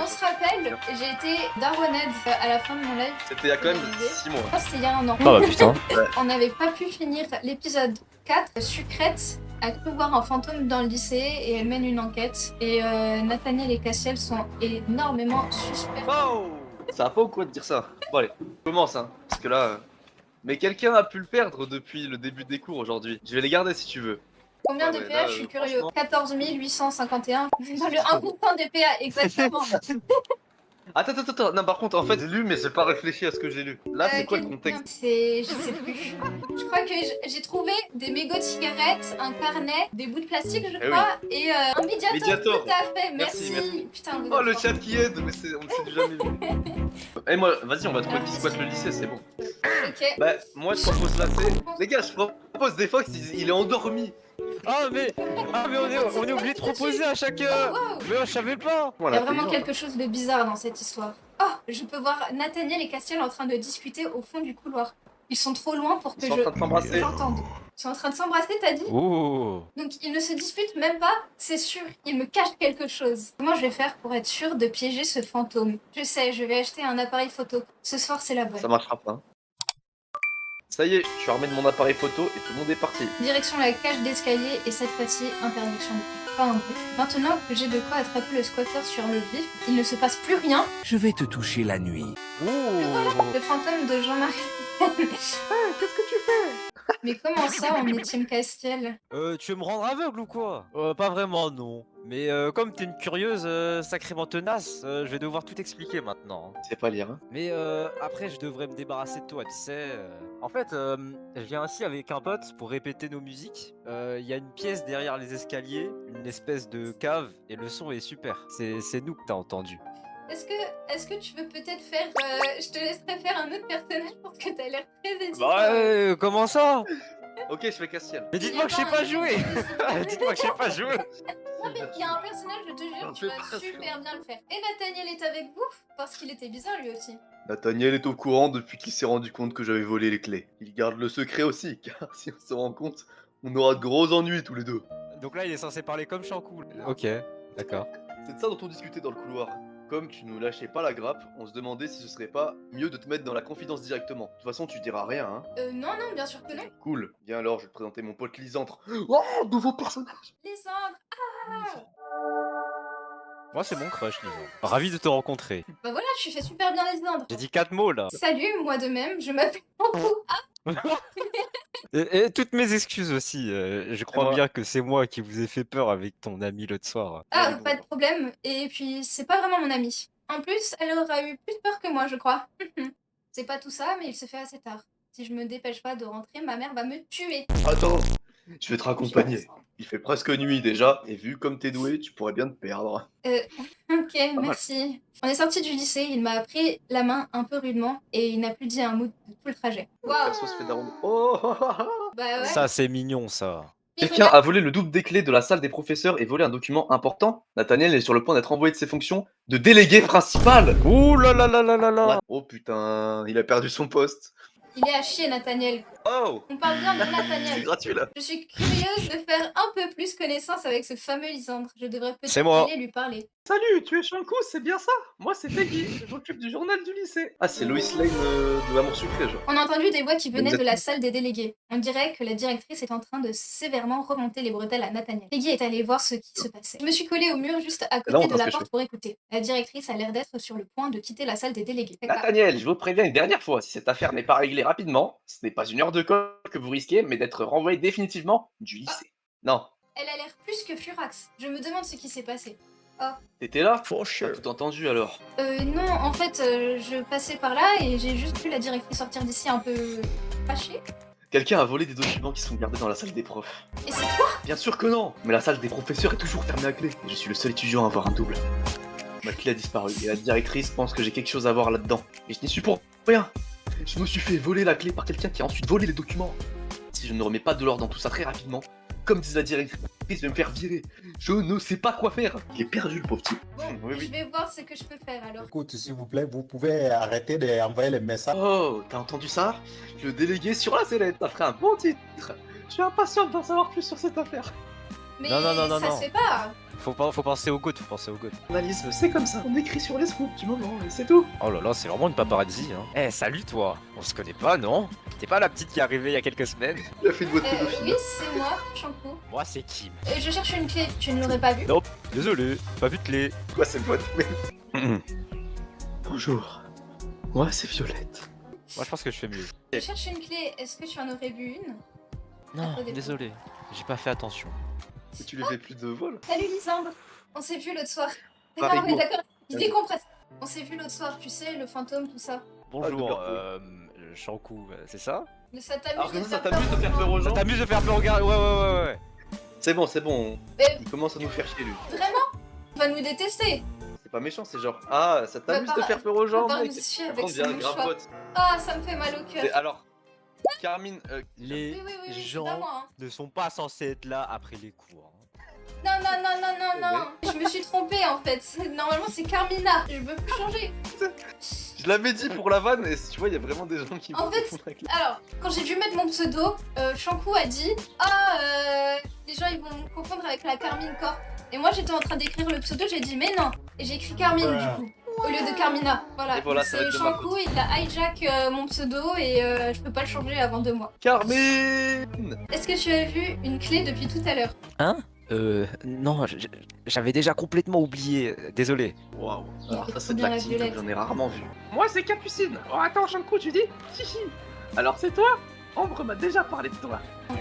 On se rappelle, j'ai été Darwinhead à la fin de mon live. C'était il y a quand même 6 mois. Oh, c'était il y a un an. Ah bah putain. On n'avait pas pu finir l'épisode 4. Sucrète a cru voir un fantôme dans le lycée et elle mène une enquête. Et Nathaniel et Cassiel sont énormément suspects. Oh, ça va pas ou quoi de dire ça? Bon allez, on commence hein, parce que là... Mais quelqu'un a pu le perdre depuis le début des cours aujourd'hui. Je vais les garder si tu veux. Combien de ouais, PA? là, Je suis curieux. franchement- 14 851. Dans le 1% de PA, exactement. Attends, non par contre en fait j'ai lu mais j'ai pas réfléchi à ce que j'ai lu. Là c'est quoi le Non, contexte? c'est... je sais plus. Je crois que j'ai trouvé des mégots de cigarettes, un carnet, des bouts de plastique je Eh crois, et un médiator. Médiator. Tout à fait, merci. Merci. Putain, vous Oh êtes le forts. chat qui aide, mais on ne s'est jamais vu. Eh moi, vas-y on va trouver qui squatte le lycée, c'est bon. Ok. Bah moi je propose la thé. Les gars je propose des Fox, il est endormi. Ah mais on est obligé de proposer à chaque. Wow. Mais je savais pas. Il y a vraiment quelque chose de bizarre dans cette histoire. Oh, je peux voir Nathaniel et Castiel en train de discuter au fond du couloir. Ils sont trop loin pour que Ils sont en train de s'embrasser. j'entende. Ils sont en train de s'embrasser, t'as dit? Oh. Donc ils ne se disputent même pas, c'est sûr, ils me cachent quelque chose. Comment je vais faire pour être sûr de piéger ce fantôme? Je sais, je vais acheter un appareil photo. Ce soir c'est la bonne. Ça marchera pas. Hein. Ça y est, je suis armé de mon appareil photo et tout le monde est parti. Direction la cage d'escalier et cette fois-ci, interdiction de pas un bruit. Maintenant que j'ai de quoi attraper le squatter sur le vif, il ne se passe plus rien. Je vais te toucher la nuit. Le fantôme de Jean-Marie. Qu'est-ce que tu fais? Mais comment ça, on est Team Castiel? Tu veux me rendre aveugle ou quoi? Pas vraiment non. Mais comme t'es une curieuse sacrément tenace, je vais devoir tout expliquer maintenant. C'est pas lire hein. Mais après je devrais me débarrasser de toi, tu sais. En fait, je viens ainsi avec un pote pour répéter nos musiques. Il y a une pièce derrière les escaliers, une espèce de cave, et le son est super. C'est nous que t'as entendu. Est-ce que tu veux peut-être faire... je te laisserai faire un autre personnage parce que t'as l'air très hésitant. Bah comment ça? Ok, je fais Castiel. Mais dites-moi que je sais pas jouer. Dites-moi que je sais pas jouer. Non mais il y a un personnage, je te jure, tu vas super bien le faire. Et Nathaniel est avec vous parce qu'il était bizarre lui aussi. Nathaniel est au courant depuis qu'il s'est rendu compte que j'avais volé les clés. Il garde le secret aussi, car si on se rend compte, on aura de gros ennuis tous les deux. Donc là il est censé parler comme Shankou. Ok, d'accord. C'est de ça dont on discutait dans le couloir. Comme tu nous lâchais pas la grappe, on se demandait si ce serait pas mieux de te mettre dans la confidence directement. De toute façon, tu diras rien, hein. Non, bien sûr que non. Cool. Bien alors, je vais te présenter mon pote Lysandre. Oh, nouveau personnage. Lysandre. Moi c'est mon crush, Lisa. Ravi de te rencontrer. Bah voilà, tu fais super bien Lysandre. J'ai dit 4 mots là. Salut, moi de même, je m'appelle Shankou. Et toutes mes excuses aussi. Je crois moi. bien que c'est moi qui vous ai fait peur avec ton ami l'autre soir. Ah, Oui, pas de problème. Et puis, c'est pas vraiment mon amie. En plus, elle aura eu plus peur que moi, je crois. C'est pas tout ça, mais il se fait assez tard. Si je me dépêche pas de rentrer, ma mère va me tuer. Attends, je vais te raccompagner. Il fait presque nuit déjà, et vu comme t'es doué, tu pourrais bien te perdre. Ok, merci. On est sorti du lycée, il m'a pris la main un peu rudement et il n'a plus dit un mot de tout le trajet. Le Waouh. perso se fait daron. Oh, Bah ouais. Ça c'est mignon ça. Puis Quelqu'un regarde, a volé le double des clés de la salle des professeurs et volé un document important. Nathaniel est sur le point d'être envoyé de ses fonctions de délégué principal. Ouh là là là là là là. Oh putain, il a perdu son poste. il est à chier, Nathaniel. Oh, On parle bien de c'est Nathaniel. gratuit là. Je suis curieuse de faire un peu plus connaissance avec ce fameux Lysandre. Je devrais C'est peut-être moi. aller lui parler. Salut, tu es Shankou, c'est bien ça? Moi c'est Peggy, je m'occupe du journal du lycée. Ah, c'est Lois Lane de l'amour sucré, genre. On a entendu des voix qui venaient de la Exactement. salle des délégués. On dirait que la directrice est en train de sévèrement remonter les bretelles à Nathaniel. Peggy est allée voir ce qui se passait. Je me suis collée au mur juste à Là, côté on de entend ce la que je porte pour écouter. La directrice a l'air d'être sur le point de quitter la salle des délégués. Nathaniel, je vous préviens une dernière fois, si cette affaire n'est pas réglée rapidement, ce n'est pas une heure de colle que vous risquez, mais d'être renvoyé définitivement du lycée. Non, Elle a l'air plus que furax. Je me demande ce qui s'est passé. t'étais là? For T'as tout entendu alors. Non, en fait, je passais par là et j'ai juste vu la directrice sortir d'ici un peu fâchée. Quelqu'un a volé des documents qui sont gardés dans la salle des profs. Et c'est toi? Bien sûr que non, mais la salle des professeurs est toujours fermée à clé. Et je suis le seul étudiant à avoir un double. Ma clé a disparu et la directrice pense que j'ai quelque chose à voir là-dedans. Et je n'y suis pour rien. Je me suis fait voler la clé par quelqu'un qui a ensuite volé les documents. Si je ne remets pas de l'ordre dans tout ça très rapidement, comme dit la directrice, je vais me faire virer. Je ne sais pas quoi faire. Il est perdu le pauvre type. Bon, Oui, oui. je vais voir ce que je peux faire alors. Écoute, s'il vous plaît, vous pouvez arrêter d'envoyer les messages. Oh, t'as entendu ça? Le délégué sur la sellette, ça ferait un bon titre. Je suis impatient d'en savoir plus sur cette affaire. Mais Non, non, non, non, ça non. se fait pas. Faut penser au GOAT, faut penser au GOAT. Journalisme, c'est comme ça. On écrit sur les scoops du moment et c'est tout. Oh là là, c'est vraiment une paparazzi, hein. Eh, salut toi. On se connaît pas, non? T'es pas la petite qui est arrivée il y a quelques semaines? Il a fait une voix de Oui, pédophile. c'est moi, Shankou. Moi, c'est Kim. Je cherche une clé, tu ne l'aurais pas vue? Non, désolé, pas vu de clé. Quoi, c'est pote Bonjour. Moi, c'est Violette. Moi, je pense que je fais mieux. Je cherche une clé, est-ce que tu en aurais vu une? Non, Après des désolé, j'ai pas fait attention. Et tu lui fais plus de vol. Salut Lisandre, on s'est vu l'autre soir. Pareil, Non mais go. d'accord, je décompresse. On s'est vu l'autre soir, tu sais, le fantôme, tout ça. Bonjour, d'accord, Shankou, c'est ça? Mais ça Alors t'amuse que de ça faire t'amuse de faire peur aux Ça gens. t'amuse de faire peur au gars? Ouais. C'est bon. Mais- Il commence à nous faire chier lui. Vraiment? On va nous détester. C'est pas méchant, c'est genre ah ça t'amuse Bah, de faire peur aux gens bah, mec. nous suit Après, avec on ce devient grave mouchoir. pote. Ah, ça me fait mal au C'est- cœur. Alors Carmine, Les Oui, c'est gens pas moi. Hein. ne sont pas censés être là après les cours. Non. Je me suis trompée en fait. Normalement, c'est Carmina. Je veux plus changer. je l'avais dit pour la vanne et tu vois il y a vraiment des gens qui En vont fait, confondre avec la- Alors, quand j'ai dû mettre mon pseudo, Shankou a dit Ah, les gens ils vont me confondre avec la Carmine Corp. Et moi j'étais en train d'écrire le pseudo, j'ai dit mais non. Et j'ai écrit Carmine du coup, au lieu de Carmina. Voilà, Et voilà, donc ça va c'est être de ma Shankou, il a hijack mon pseudo et je peux pas le changer avant 2 mois. Carmine. Est-ce que tu as vu une clé depuis tout à l'heure? Non, j'avais déjà complètement oublié, désolé. Waouh. Il Alors fait ça trop c'est de bien la l'acting Violette. comme j'en ai rarement vu. Moi c'est Capucine. Oh attends Shankou tu dis? Chichi. Alors c'est toi? Ambre m'a déjà parlé de toi.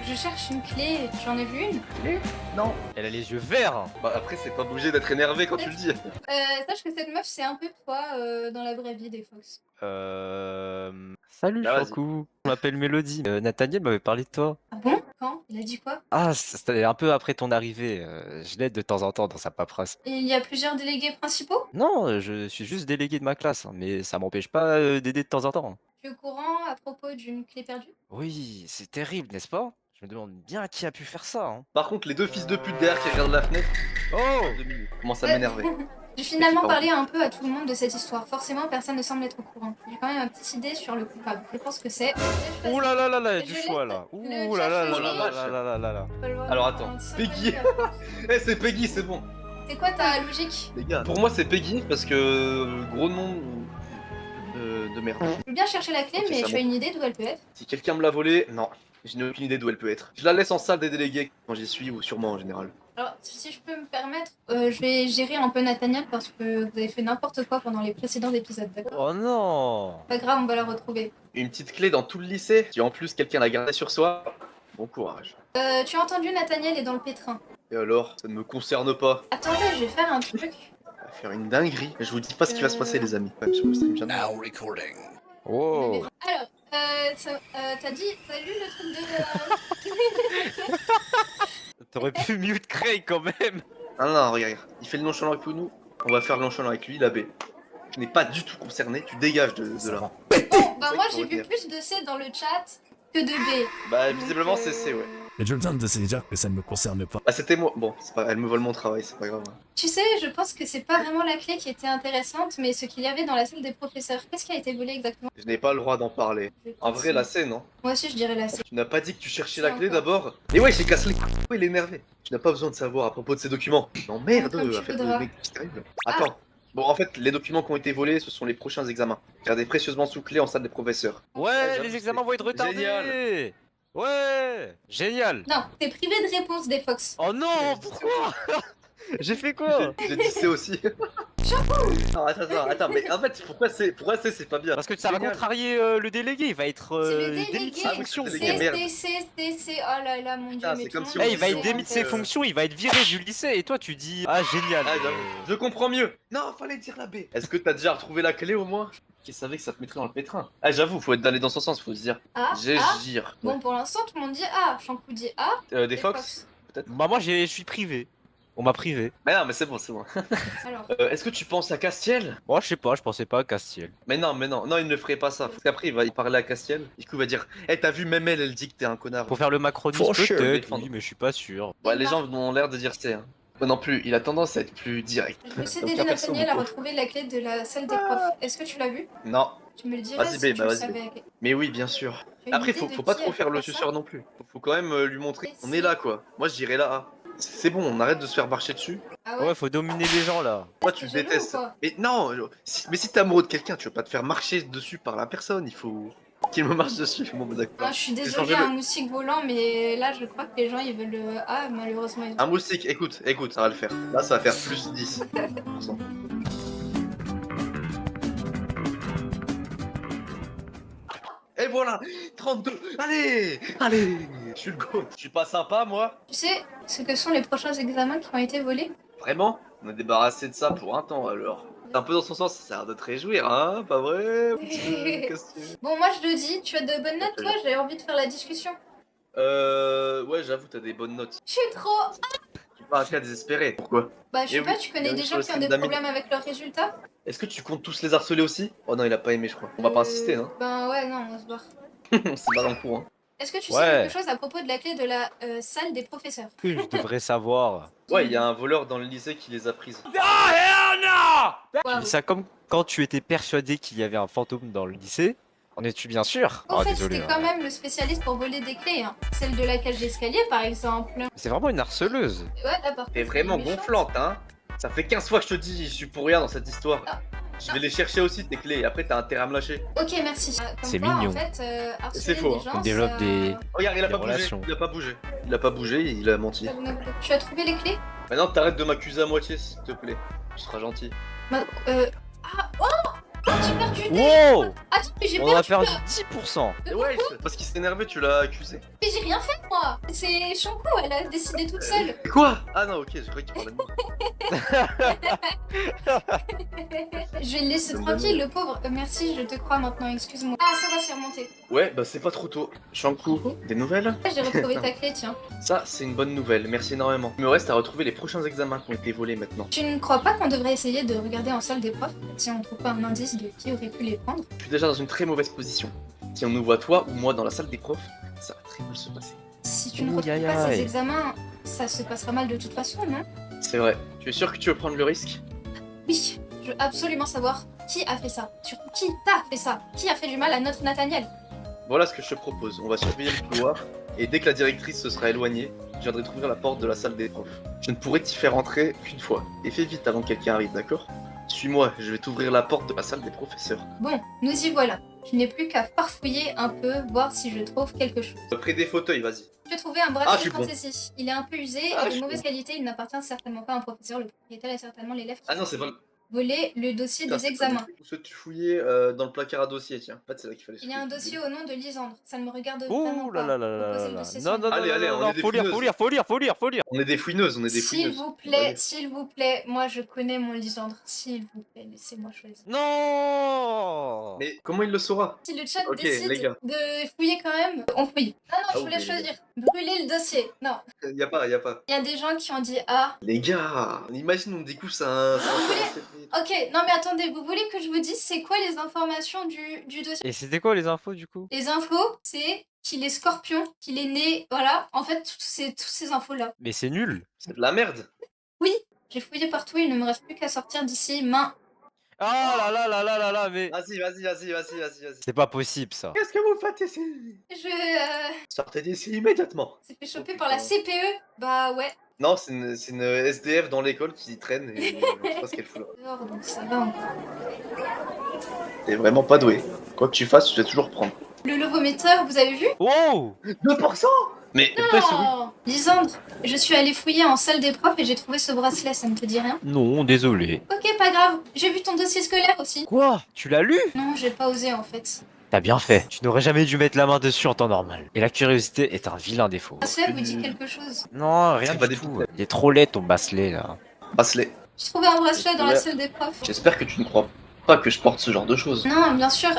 Je cherche une clé, j'en ai vu une. Et non. Elle a les yeux verts. Bah après c'est pas obligé d'être énervé quand tu le dis. Sache que cette meuf c'est un peu toi dans la vraie vie des Fox. Salut Ah, vas-y. Shankou. Je m'appelle Mélodie. Nathaniel m'avait parlé de toi. Ah bon? Quand? Il a dit quoi? Ah, c'était un peu après ton arrivée. Je l'aide de temps en temps dans sa paperasse. Il y a plusieurs délégués principaux? Non, je suis juste délégué de ma classe, hein, mais ça m'empêche pas d'aider de temps en temps. Tu es au courant à propos d'une clé perdue? Oui, c'est terrible, n'est-ce pas? Je me demande bien qui a pu faire ça. Hein. Par contre les deux fils de pute derrière qui regardent la fenêtre. Oh 2 minutes. Commence à m'énerver. J'ai finalement Pardon. parlé un peu à tout le monde de cette histoire. Forcément, personne ne semble être au courant. J'ai quand même une petite idée sur le coupable. Je pense que c'est. Ouh là là là là, Je du laisse choix là. le Ouh là là chat là choisir. là là là là là. Alors, attends, Peggy. Eh c'est Peggy c'est bon. C'est quoi ta logique? Les gars. Pour moi c'est Peggy parce que gros nom de merde. Je veux bien chercher la clé, Ok, mais ça tu as une idée d'où elle peut être? Si quelqu'un me l'a volée, non. Je n'ai aucune idée d'où elle peut être. Je la laisse en salle des délégués quand j'y suis ou sûrement en général. Alors, si je peux me permettre, je vais gérer un peu Nathaniel parce que vous avez fait n'importe quoi pendant les précédents épisodes, d'accord? Oh non. Pas grave, on va la retrouver. Une petite clé dans tout le lycée. Si en plus quelqu'un l'a gardée sur soi, bon courage. Tu as entendu, Nathaniel est dans le pétrin. Et alors, ça ne me concerne pas. Attendez, je vais faire un truc. On va faire une dinguerie. Je vous dis pas ce qui va se passer les amis. Même sur le stream jamais. Oh. Alors, t'as lu le truc de... T'aurais pu mute Craig quand même. Ah non, regarde. Il fait le nonchalant avec nous. On va faire le nonchalant avec lui, la B. Je n'ai pas du tout concerné. Tu dégages de là. Bon, bah C'est moi vrai qu'il j'ai faut vu retenir. plus de C dans le chat que de B. Bah visiblement c'est C ouais. Mais je viens de se dire que ça ne me concerne pas. Ah c'était moi. Bon, c'est pas... elle me vole mon travail, c'est pas grave. Tu sais, je pense que c'est pas vraiment la clé qui était intéressante, mais ce qu'il y avait dans la salle des professeurs. Qu'est-ce qui a été volé exactement? Je n'ai pas le droit d'en parler. En vrai, la C, non? Moi aussi je dirais la C. Tu n'as pas dit que tu cherchais C'est la clé encore. d'abord? Et ouais, j'ai cassé les couilles, il est énervé. Tu n'as pas besoin de savoir à propos de ces documents. Non, merde, Comme tu à faire voudras. de mec, c'est terrible. Attends. Bon, en fait, les documents qui ont été volés, ce sont les prochains examens. Gardez précieusement sous clé en salle des professeurs. Ouais, j'avoue, les examens vont être retardés. génial. Ouais, génial. Non, t'es privé de réponse des Fox. Oh non, pourquoi? J'ai fait quoi? J'ai dit C aussi. Non, attends, mais en fait, pourquoi C c'est pas bien? Parce que ça va Génial. contrarier le délégué, il va être C'est le démis de délégué. ses Ah oui, fonctions. c'est le C, délégué, merde. C. Oh là là, mon dieu. Putain, mais c'est tout le comme si monde on Eh, il va sait être on démis de ses fait, fonctions, il va être viré du lycée et toi tu dis ah génial. Ah, j'avoue. Je comprends mieux. Non, fallait dire la B. Est-ce que t'as déjà retrouvé la clé au moins? Qui savait que ça te mettrait dans le pétrin? Ah, j'avoue, faut être allé dans son sens, faut se dire. Ah, ah. J'agir. Bon, pour l'instant, tout le monde dit A. Shankou dit A. Des Fox? Bah moi je suis privé. On m'a privé. Mais non, mais c'est bon, c'est bon. Alors, Est-ce que tu penses à Castiel? Moi je sais pas, je pensais pas à Castiel. Mais non, non, il ne ferait pas ça. Parce qu'après, il va y parler à Castiel. Du coup, il va dire Eh, t'as vu, même elle dit que t'es un connard. Pour faire le macroniste For sure. peut-être, oui, mais je suis pas sûr. Ouais, les gens ont l'air de dire c'est. Hein. Moi non plus, il a tendance à être plus direct. je vais essayer Donc, d'aider personne Nathaniel à ne peut. retrouver la clé de la salle des profs. Est-ce que tu l'as vu? Non, Tu me le dirais Vas-y, si B, tu bah, le vas-y, savais. mais oui, bien sûr. Tu as une Après, idée faut de pas qui trop a faire pu le faire ça? suceur non plus. Faut quand même lui montrer qu'on est là, quoi. Moi, je dirais là A. C'est bon, on arrête de se faire marcher dessus. Ah ouais, Ouais, faut dominer les gens là. Moi, tu T'es le jaloux détestes. ou quoi? Et non, mais si t'es amoureux de quelqu'un, tu vas pas te faire marcher dessus par la personne. Il faut qu'il me marche dessus. Bon, bah, d'accord. Ah, je suis J'ai désolée, changé un moustique volant, mais là, je crois que les gens, ils veulent le... Ah, malheureusement, ils... Un moustique, écoute, ça va le faire. Là, ça va faire plus 10%. Et voilà, 32. Allez, je suis le goat. Je suis pas sympa, moi. Tu sais ce que sont les prochains examens qui ont été volés? Vraiment? On est débarrassé de ça pour un temps, alors. C'est un peu dans son sens, ça sert de te réjouir, hein? Pas vrai? Qu'est-ce que tu veux? Bon, moi, je le dis, tu as de bonnes notes, toi? J'ai envie de faire la discussion. Ouais, j'avoue, t'as des bonnes notes. Je suis trop... Tu es pas un cas désespéré. Pourquoi? Bah, je sais Et pas, oui, tu connais bienvenue des sur gens le qui ont stream des d'Amine. problèmes avec leurs résultats? Est-ce que tu comptes tous les harceler aussi? Oh non, il a pas aimé, je crois. On va pas insister, hein. Ben ouais, non, on se barre. On s'est barré en cours, hein. Est-ce que tu Ouais. sais quelque chose à propos de la clé de la salle des professeurs? Que je devrais savoir. Ouais, il y a un voleur dans le lycée qui les a prises. Tu Waouh. dis ça comme quand tu étais persuadé qu'il y avait un fantôme dans le lycée. En es-tu bien sûr? En Oh, fait, désolé. c'était hein. quand même le spécialiste pour voler des clés, hein. Celle de la cage d'escalier, par exemple. C'est vraiment une harceleuse. Ouais, là, par T'es contre, vraiment elle est méchante. gonflante, hein. Ça fait 15 fois que je te dis, je suis pour rien dans cette histoire. Ah. Je vais les chercher aussi, tes clés, et après t'as intérêt à me lâcher. Ok, merci. Comme C'est quoi, mignon. En fait, harceler C'est faux, les hein. gens, On développe ça- des- Regarde, il a Des pas bougé. relations. Il a pas bougé. Il a pas bougé, il a menti. ça vous noble. Tu as trouvé les clés? Maintenant, t'arrêtes de m'accuser à moitié, s'il te plaît. Tu seras gentil. Ah, oh, j'ai perdu des... Wow! Attends, mais j'ai On a perdu... perdu 10%. Et ouais, parce qu'il s'est énervé, tu l'as accusé. Mais j'ai rien fait, moi. C'est Shanko, elle a décidé toute seule. Quoi? Ah non, ok, j'ai cru que tu parlais de moi. Je vais le laisser Ça me tranquille, donne- le pauvre. Merci, je te crois maintenant, excuse-moi. Ah, ça va, c'est remonté. Ouais, bah c'est pas trop tôt. Shanku, des nouvelles? J'ai retrouvé ta clé, tiens. Ça, c'est une bonne nouvelle, merci énormément. Il me reste à retrouver les prochains examens qui ont été volés maintenant. Tu ne crois pas qu'on devrait essayer de regarder en salle des profs si on trouve pas un indice de qui aurait pu les prendre? Je suis déjà dans une très mauvaise position. Si on nous voit toi ou moi dans la salle des profs, ça va très mal se passer. Si tu ne Ouh, retrouves aïe, pas aïe. ces examens, ça se passera mal de toute façon, non? C'est vrai. Tu es sûr que tu veux prendre le risque? Oui, je veux absolument savoir qui a fait ça. Surtout qui t'a fait ça? Qui a fait du mal à notre Nathaniel? Voilà ce que je te propose. On va surveiller le couloir, et dès que la directrice se sera éloignée, je viendrai t'ouvrir la porte de la salle des profs. Je ne pourrai t'y faire entrer qu'une fois. Et fais vite avant que quelqu'un arrive, d'accord? Suis-moi, je vais t'ouvrir la porte de la salle des professeurs. Bon, nous y voilà. Je n'ai plus qu'à farfouiller un peu, voir si je trouve quelque chose. Près des fauteuils, vas-y. J'ai trouvé un Ah, je bracelet suis bon. fantaisie. Il est un peu usé Ah, je et de suis mauvaise bon. qualité. Il n'appartient certainement pas à un professeur. Le propriétaire est certainement l'élève qui Ah non, c'est pas le... volé le dossier Putain, des c'est pas examens. du tout ce que tu fouillais dans le placard à dossier, tiens. En fait, c'est là qu'il fallait Il y a un dossier au nom de Lisandre. Ça ne me regarde vraiment Ouh pas. là là là Faut là poser là le là. dossier Non, sur- non, non, Allez, non, allez, non, on non, est des faut lire, fouineuses. faut lire, faut lire, faut lire, faut lire. On est des fouineuses, on est des S'il fouineuses. vous plaît, Vas-y. s'il vous plaît. Moi, je connais mon Lisandre. S'il vous plaît, laissez-moi choisir. Non. Mais comment il le saura? Si le chat Ok, décide les gars. de fouiller quand même, on fouille. Ah non, je Ah, voulais oui, choisir. Brûler le dossier. Non. Y a pas. Il y a des gens qui ont dit ah. Les gars, imagine on découvre ça. Ok, non mais attendez, vous voulez que je vous dise c'est quoi les informations du dossier? Et c'était quoi les infos du coup? Les infos, c'est qu'il est scorpion, qu'il est né, voilà. En fait, toutes ces infos-là. Mais c'est nul. C'est de la merde. Oui, j'ai fouillé partout, il ne me reste plus qu'à sortir d'ici main. Ah là là là là là là, mais Vas-y. c'est pas possible ça. Qu'est-ce que vous faites ici? Je Sortez d'ici immédiatement. s'est fait choper par la CPE. Bah ouais. Non, c'est une SDF dans l'école qui traîne et je sais pas ce qu'elle fout là. Dehors, donc ça va encore. T'es vraiment pas doué. Quoi que tu fasses, tu dois toujours prendre. Le levométeur, vous avez vu? Wow. 2%. Mais fais ce oui. Oh Lisandre, je suis allée fouiller en salle des profs et j'ai trouvé ce bracelet, ça ne te dit rien? Non, désolé. Ok, pas grave. J'ai vu ton dossier scolaire aussi. Quoi? Tu l'as lu? Non, j'ai pas osé en fait. T'as bien fait. Tu n'aurais jamais dû mettre la main dessus en temps normal. Et la curiosité est un vilain défaut. Le bracelet vous dit quelque chose. Non, rien C'est pas du des tout. poupées. Il est trop laid ton bracelet là. Bracelet. J'ai trouvé un bracelet dans la Ouais. salle des profs. J'espère que tu ne crois pas que je porte ce genre de choses. Non, bien sûr.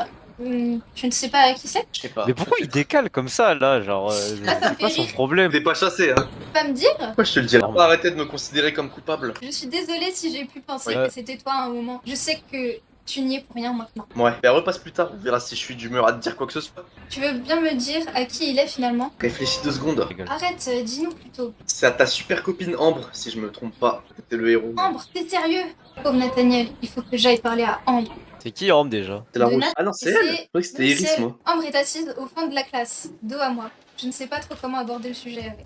Tu ne sais pas qui c'est? Je sais pas. Mais pourquoi il décale comme ça là? Genre, Ah, ça c'est quoi fait son rire. problème? T'es pas chassé, hein. Tu peux pas me dire? Pourquoi je te le dis? Non. Arrêtez de me considérer comme coupable. Je suis désolée si j'ai pu penser Ouais. que c'était toi à un moment. Je sais que tu n'y es pour rien maintenant. Ouais. Ben repasse plus tard, on verra si je suis d'humeur à te dire quoi que ce soit. Tu veux bien me dire à qui il est finalement? Réfléchis 2 secondes. Rigole. Arrête, dis-nous plutôt. C'est à ta super copine Ambre, si je me trompe pas. T'es le héros. Ambre, t'es sérieux? Pauvre Nathaniel, il faut que j'aille parler à Ambre. C'est qui Orme déjà? C'est la de rouge. Nat- Ah non, c'est c'est- elle. Je croyais que c'était Oui, Iris, c'est elle. moi. Ambre est assise au fond de la classe, dos à moi. Je ne sais pas trop comment aborder le sujet avec.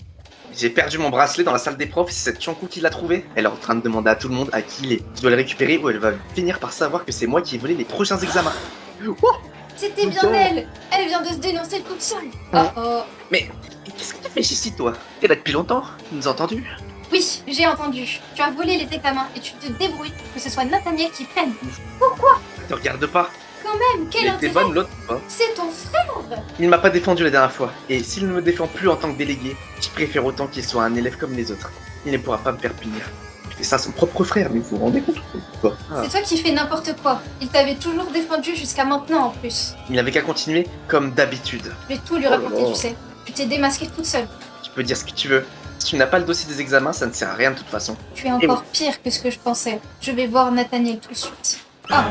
J'ai perdu mon bracelet dans la salle des profs et c'est cette Chankou qui l'a trouvé. Elle est en train de demander à tout le monde à qui il est. Je dois le récupérer ou elle va finir par savoir que c'est moi qui ai volé les prochains examens. Oh, C'était bien Putain. elle. Elle vient de se dénoncer toute seule. Oh oh. mais qu'est-ce que tu fais ici, toi? T'es là depuis longtemps? Tu nous as entendu? Oui, j'ai entendu. Tu as volé les examens et tu te débrouilles que ce soit Nathaniel qui prenne. Te regarde pas. Quand même, quel Elle était intérêt. bonne, l'autre pas. C'est ton frère. Il m'a pas défendu la dernière fois. Et s'il ne me défend plus en tant que délégué, je préfère autant qu'il soit un élève comme les autres. Il ne pourra pas me faire punir. Il fait ça à son propre frère, mais vous vous rendez compte ou pas? Ah. C'est toi qui fais n'importe quoi. Il t'avait toujours défendu jusqu'à maintenant en plus. Il n'avait qu'à continuer comme d'habitude. Je vais tout lui Oh là raconter, là. tu sais. Tu t'es démasquée toute seule. Tu peux dire ce que tu veux. Si tu n'as pas le dossier des examens, ça ne sert à rien de toute façon. Tu es encore pire que ce que je pensais. Je vais voir Nathaniel tout de suite. Ah,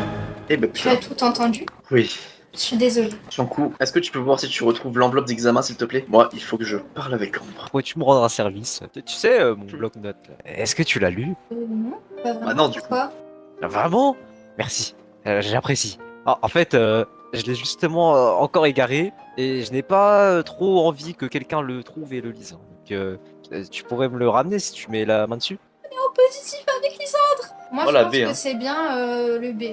Eh ben tu as putain. tout entendu. Oui. Je suis désolée. Chankou, est-ce que tu peux voir si tu retrouves l'enveloppe d'examen, s'il te plaît? Moi, il faut que je parle avec Ambre. Pourrais-tu me rendre un service? Tu sais, mon bloc-notes, là, est-ce que tu l'as lu? Non, pas vraiment. Ah non, du coup. Pourquoi? Ah, vraiment? Merci, j'apprécie. En fait, je l'ai justement encore égaré et je n'ai pas trop envie que quelqu'un le trouve et le lise. Donc, tu pourrais me le ramener si tu mets la main dessus? Positif avec Lisandre. Moi, Oh, je la pense B, que hein. c'est bien le B.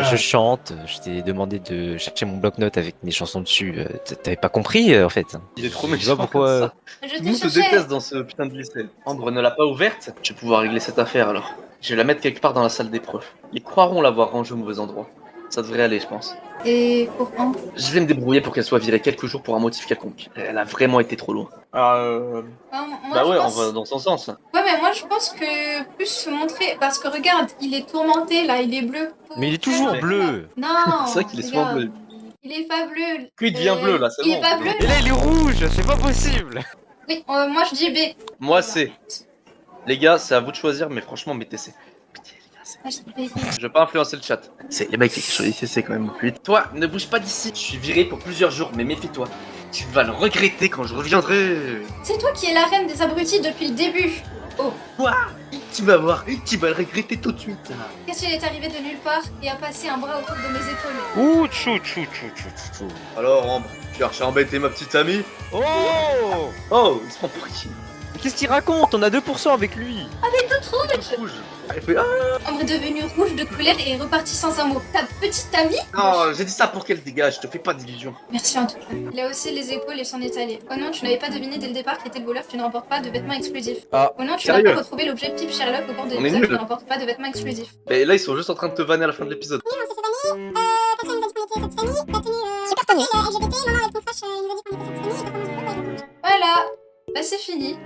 Je chante, je t'ai demandé de chercher mon bloc-notes avec mes chansons dessus. T'avais pas compris en fait. Il est trop Je sais méchant. pas pourquoi. comme ça. Je Tout le monde t'ai te cherché. déteste dans ce putain de lycée. Ambre ne l'a pas ouverte. Je vais pouvoir régler cette affaire alors. Je vais la mettre quelque part dans la salle des profs. Ils croiront l'avoir rangée au mauvais endroit. Ça devrait aller, je pense. Et pour Ambre? Je vais me débrouiller pour qu'elle soit virée quelques jours pour un motif quelconque. Elle a vraiment été trop loin. Moi, Bah je ouais, pense... on va dans son sens. Ouais, mais moi, je pense que plus se montrer... Parce que regarde, il est tourmenté, là, il est bleu. Mais il est toujours Ouais. bleu. Non. C'est vrai qu'il est souvent regarde. bleu. Il est pas bleu. Qu'il devient bleu, là, c'est Il est bon. pas bleu. Et là il est rouge, c'est pas possible. Oui, moi, je dis B. Moi, c'est. Les gars, c'est à vous de choisir, mais franchement, mettez C. Pitié, les gars, c'est. Moi, je dis B. Je vais pas influencer le chat. C'est les mecs qui choisissent C quand même. Puis toi, ne bouge pas d'ici. Je suis viré pour plusieurs jours, mais méfie-toi. Tu vas le regretter quand je reviendrai. C'est toi qui es la reine des abrutis depuis le début. Tu vas voir, tu vas le regretter tout de suite. Qu'est-ce qu'il est arrivé de nulle part et a passé un bras autour de mes épaules? Ouh, tchou, tchou, tchou, tchou, tchou. Alors, Ambre, tu cherches à embêter ma petite amie? Oh, Oh, il se prend pour qui? mais qu'est-ce qu'il raconte? On a 2% avec lui. Rouge. Elle fait, ah, Ambre est devenue rouge de colère et est repartie sans un mot. Ta petite amie? non, j'ai dit ça pour qu'elle dégage, je te fais pas d'illusions. Merci en tout cas. Il a haussé les épaules et s'en est allé. Oh non, tu n'avais pas deviné dès le départ qui était le voleur, tu ne remportes pas de vêtements explosifs. Ah, Oh non, tu n'as sérieux? pas retrouvé l'objet type Sherlock au cours de On est l'épisode, tu nuls. ne remportes pas de vêtements explosifs. Mais là, ils sont juste en train de te vanner à la fin de l'épisode. Voilà, bah c'est fini.